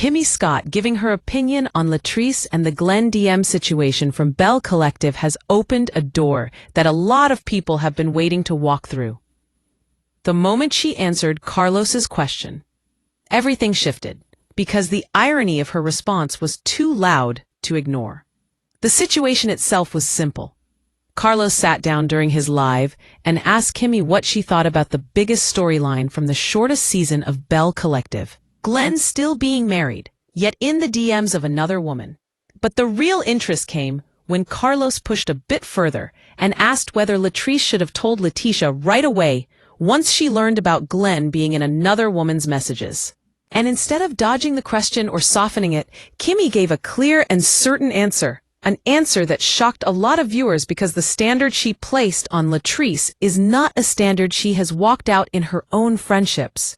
Kimmi Scott giving her opinion on LaTerice and the Glen DM situation from Belle Collective has opened a door that a lot of people have been waiting to walk through. The moment she answered Carlos's question, everything shifted, because the irony of her response was too loud to ignore. The situation itself was simple. Carlos sat down during his live and asked Kimmi what she thought about the biggest storyline from the shortest season of Belle Collective. Glen still being married, yet in the DMs of another woman. But the real interest came when Carlos pushed a bit further and asked whether LaTerice should have told LaTeshia right away once she learned about Glen being in another woman's messages. And instead of dodging the question or softening it, Kimmi gave a clear and certain answer. An answer that shocked a lot of viewers because the standard she placed on LaTerice is not a standard she has walked out in her own friendships.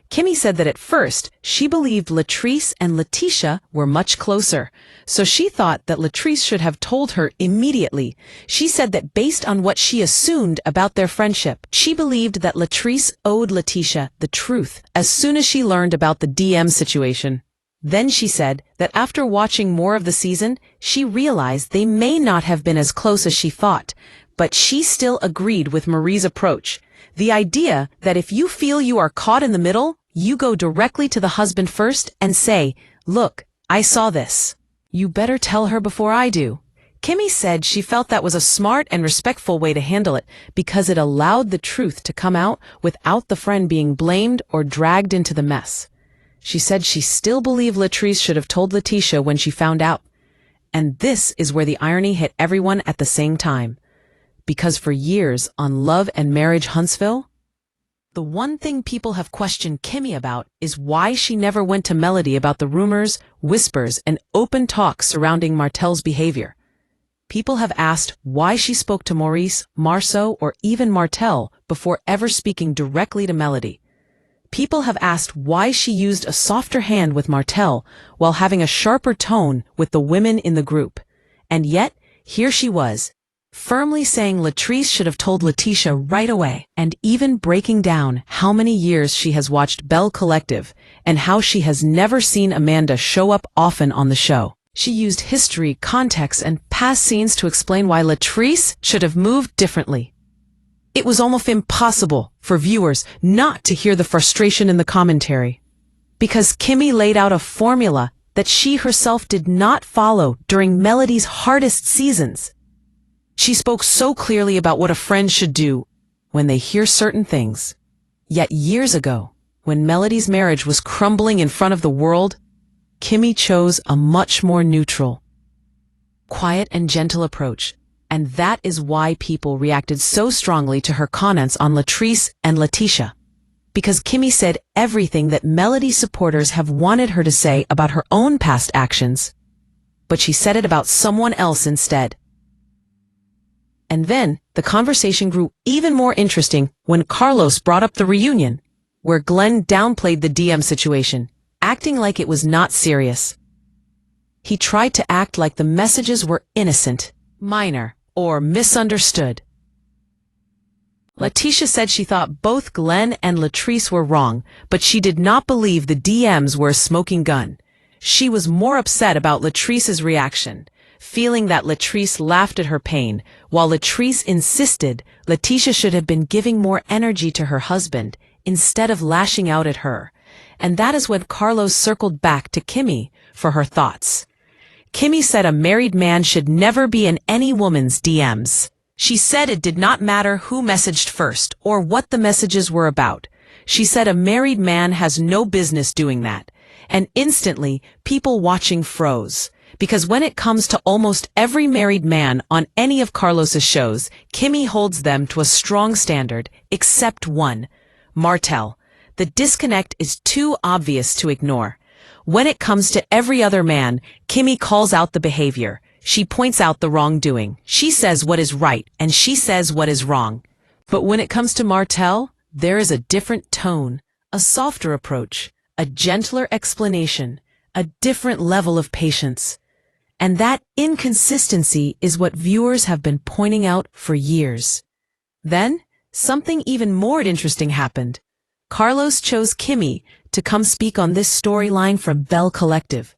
Kimmi said that at first, she believed LaTerice and LaTeshia were much closer, so she thought that LaTerice should have told her immediately. She said that based on what she assumed about their friendship, she believed that LaTerice owed LaTeshia the truth as soon as she learned about the DM situation. Then she said that after watching more of the season, she realized they may not have been as close as she thought, but she still agreed with Marie's approach. The idea that if you feel you are caught in the middle, you go directly to the husband first and say, "Look, I saw this. You better tell her before I do." Kimmi said she felt that was a smart and respectful way to handle it because it allowed the truth to come out without the friend being blamed or dragged into the mess. She said she still believed LaTerice should have told LaTeshia when she found out. And this is where the irony hit everyone at the same time. Because for years on Love and Marriage Huntsville, the one thing people have questioned Kimmi about is why she never went to Melody about the rumors, whispers, and open talks surrounding Martel's behavior. People have asked why she spoke to Maurice, Marceau, or even Martel before ever speaking directly to Melody. People have asked why she used a softer hand with Martel while having a sharper tone with the women in the group. And yet, here she was, firmly saying LaTerice should have told LaTeshia right away, and even breaking down how many years she has watched Belle Collective and how she has never seen Amanda show up often on the show. She used history, context, and past scenes to explain why LaTerice should have moved differently. It was almost impossible for viewers not to hear the frustration in the commentary, because Kimmi laid out a formula that she herself did not follow during Melody's hardest seasons. She spoke so clearly about what a friend should do when they hear certain things. Yet years ago, when Melody's marriage was crumbling in front of the world, Kimmi chose a much more neutral, quiet and gentle approach. And that is why people reacted so strongly to her comments on LaTerice and LaTeshia. Because Kimmi said everything that Melody supporters have wanted her to say about her own past actions, but she said it about someone else instead. And then, the conversation grew even more interesting when Carlos brought up the reunion, where Glen downplayed the DM situation, acting like it was not serious. He tried to act like the messages were innocent, minor, or misunderstood. LaTeshia said she thought both Glen and LaTerice were wrong, but she did not believe the DMs were a smoking gun. She was more upset about LaTerice's reaction, feeling that LaTerice laughed at her pain, while LaTerice insisted LaTeshia should have been giving more energy to her husband instead of lashing out at her. And that is when Carlos circled back to Kimmi for her thoughts. Kimmi said a married man should never be in any woman's DMs. She said it did not matter who messaged first or what the messages were about. She said a married man has no business doing that. And instantly, people watching froze. Because when it comes to almost every married man on any of Carlos's shows, Kimmi holds them to a strong standard, except one, Martel. The disconnect is too obvious to ignore. When it comes to every other man, Kimmi calls out the behavior. She points out the wrongdoing. She says what is right, and she says what is wrong. But when it comes to Martel, there is a different tone, a softer approach, a gentler explanation, a different level of patience. And that inconsistency is what viewers have been pointing out for years. Then, something even more interesting happened. Carlos chose Kimmi to come speak on this storyline from Belle Collective.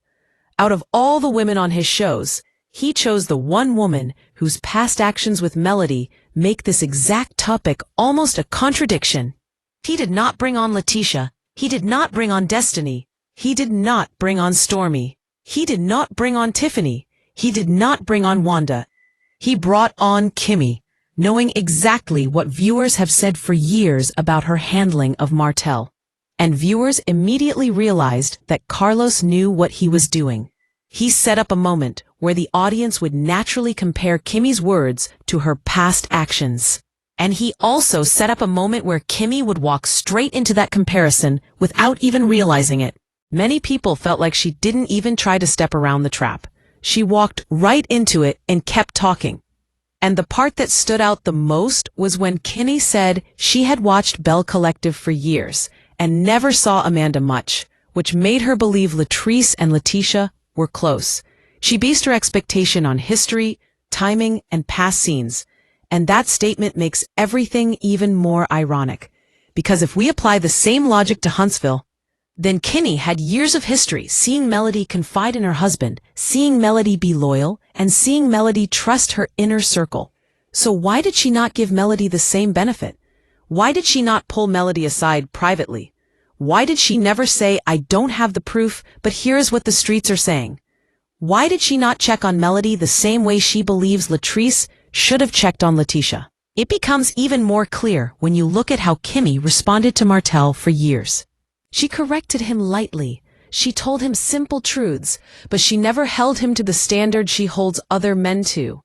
Out of all the women on his shows, he chose the one woman whose past actions with Melody make this exact topic almost a contradiction. He did not bring on LaTeshia. He did not bring on Destiny. He did not bring on Stormy. He did not bring on Tiffany. He did not bring on Wanda. He brought on Kimmi, knowing exactly what viewers have said for years about her handling of Martell. And viewers immediately realized that Carlos knew what he was doing. He set up a moment where the audience would naturally compare Kimmi's words to her past actions. And he also set up a moment where Kimmi would walk straight into that comparison without even realizing it. Many people felt like she didn't even try to step around the trap. She walked right into it and kept talking. And the part that stood out the most was when Kimmi said she had watched Belle Collective for years and never saw Amanda much, which made her believe Latrice and LaTeshia were close. She based her expectation on history, timing, and past scenes. And that statement makes everything even more ironic. Because if we apply the same logic to Huntsville, then Kimmi had years of history seeing Melody confide in her husband, seeing Melody be loyal, and seeing Melody trust her inner circle. So why did she not give Melody the same benefit? Why did she not pull Melody aside privately? Why did she never say, "I don't have the proof, but here's what the streets are saying"? Why did she not check on Melody the same way she believes Latrice should have checked on LaTeshia? It becomes even more clear when you look at how Kimmi responded to Martell for years. She corrected him lightly. She told him simple truths, but she never held him to the standard she holds other men to.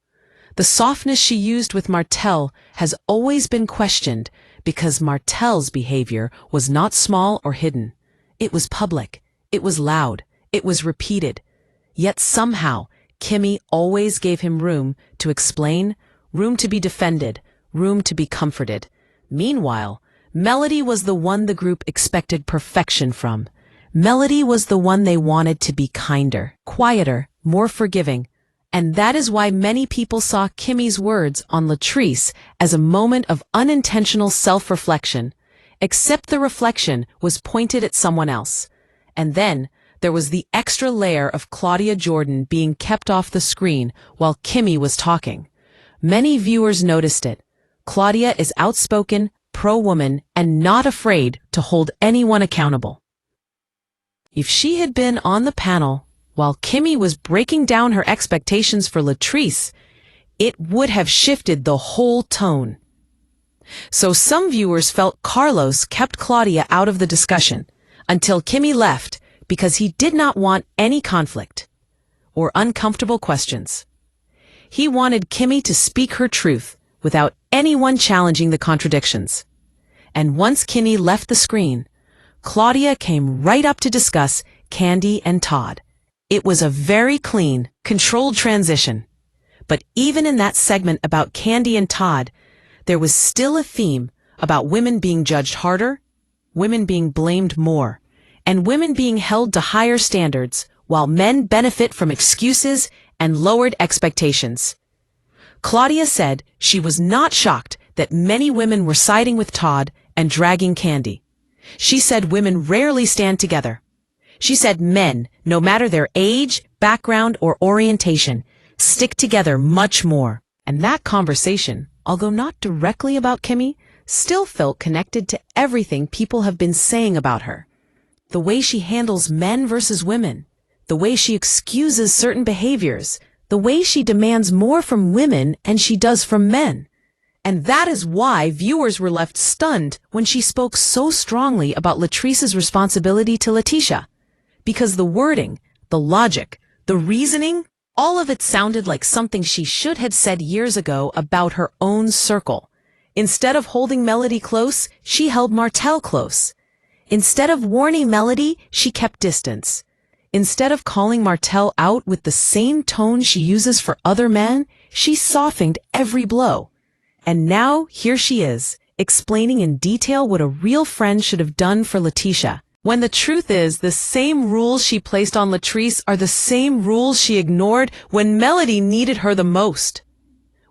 The softness she used with Martell has always been questioned because Martell's behavior was not small or hidden. It was public. It was loud. It was repeated. Yet somehow, Kimmi always gave him room to explain, room to be defended, room to be comforted. Meanwhile, Melody was the one the group expected perfection from. Melody was the one they wanted to be kinder, quieter, more forgiving. And that is why many people saw Kimmi's words on Latrice as a moment of unintentional self-reflection, except the reflection was pointed at someone else. And then there was the extra layer of Claudia Jordan being kept off the screen while Kimmi was talking. Many viewers noticed it. Claudia is outspoken, pro-woman, and not afraid to hold anyone accountable. If she had been on the panel while Kimmi was breaking down her expectations for Latrice, it would have shifted the whole tone. So some viewers felt Carlos kept Claudia out of the discussion until Kimmi left because he did not want any conflict or uncomfortable questions. He wanted Kimmi to speak her truth without anyone challenging the contradictions. And once Kimmi left the screen, Claudia came right up to discuss Kandi and Todd. It was a very clean, controlled transition. But even in that segment about Kandi and Todd, there was still a theme about women being judged harder, women being blamed more, and women being held to higher standards while men benefit from excuses and lowered expectations. Claudia said she was not shocked that many women were siding with Todd and dragging Kandi. She said women rarely stand together. She said men, no matter their age, background, or orientation, stick together much more. And that conversation, although not directly about Kimmi, still felt connected to everything people have been saying about her. The way she handles men versus women, the way she excuses certain behaviors, the way she demands more from women than she does from men. And that is why viewers were left stunned when she spoke so strongly about Latrice's responsibility to LaTeshia. Because the wording, the logic, the reasoning, all of it sounded like something she should have said years ago about her own circle. Instead of holding Melody close, she held Martell close. Instead of warning Melody, she kept distance. Instead of calling Martell out with the same tone she uses for other men, she softened every blow. And now, here she is, explaining in detail what a real friend should have done for LaTeshia. When the truth is, the same rules she placed on Latrice are the same rules she ignored when Melody needed her the most.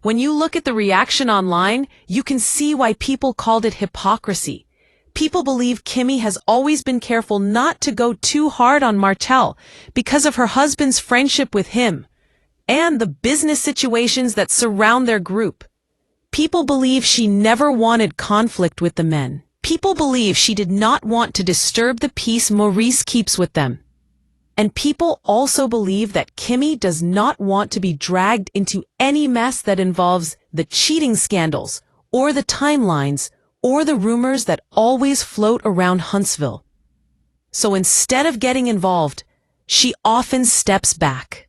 When you look at the reaction online, you can see why people called it hypocrisy. People believe Kimmi has always been careful not to go too hard on Martel because of her husband's friendship with him and the business situations that surround their group. People believe she never wanted conflict with the men. People believe she did not want to disturb the peace Maurice keeps with them. And people also believe that Kimmi does not want to be dragged into any mess that involves the cheating scandals, or the timelines, or the rumors that always float around Huntsville. So instead of getting involved, she often steps back.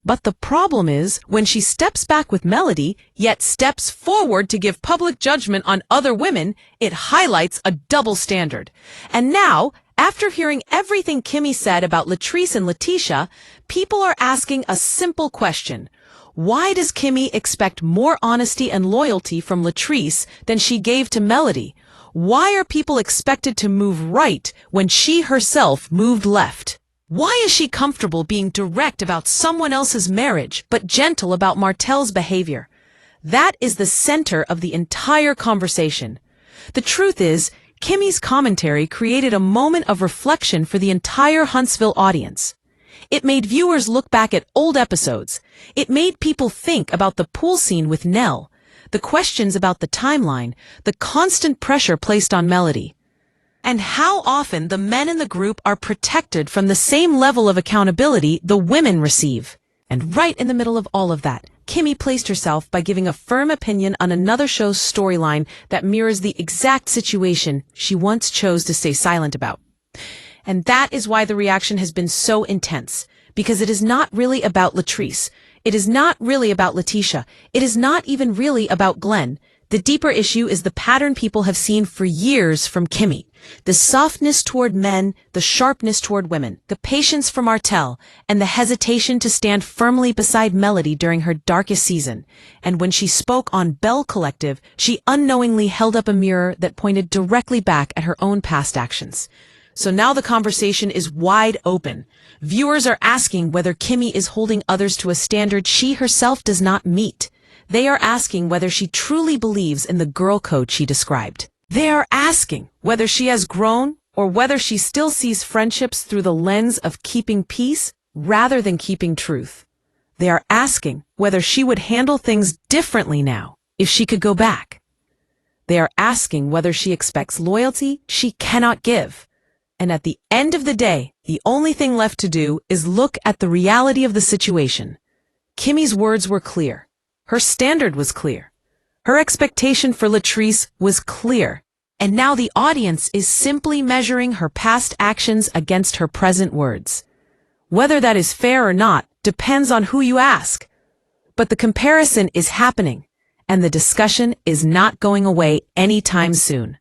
But the problem is, when she steps back with Melody, yet steps forward to give public judgment on other women, it highlights a double standard. And now, after hearing everything Kimmi said about Latrice and LaTeshia, people are asking a simple question. Why does Kimmi expect more honesty and loyalty from Latrice than she gave to Melody? Why are people expected to move right when she herself moved left? Why is she comfortable being direct about someone else's marriage, but gentle about Martel's behavior? That is the center of the entire conversation. The truth is, Kimmi's commentary created a moment of reflection for the entire Huntsville audience. It made viewers look back at old episodes. It made people think about the pool scene with Nell, the questions about the timeline, the constant pressure placed on Melody, and how often the men in the group are protected from the same level of accountability the women receive. And right in the middle of all of that, Kimmi placed herself by giving a firm opinion on another show's storyline that mirrors the exact situation she once chose to stay silent about. And that is why the reaction has been so intense, because it is not really about Latrice. It is not really about LaTeshia. It is not even really about Glen. The deeper issue is the pattern people have seen for years from Kimmi. The softness toward men, the sharpness toward women, the patience for Martel, and the hesitation to stand firmly beside Melody during her darkest season. And when she spoke on Belle Collective, she unknowingly held up a mirror that pointed directly back at her own past actions. So now the conversation is wide open. Viewers are asking whether Kimmi is holding others to a standard she herself does not meet. They are asking whether she truly believes in the girl code she described. They are asking whether she has grown or whether she still sees friendships through the lens of keeping peace rather than keeping truth. They are asking whether she would handle things differently now if she could go back. They are asking whether she expects loyalty she cannot give. And at the end of the day, the only thing left to do is look at the reality of the situation. Kimmi's words were clear. Her standard was clear. Her expectation for Latrice was clear. And now the audience is simply measuring her past actions against her present words. Whether that is fair or not depends on who you ask. But the comparison is happening, and the discussion is not going away anytime soon.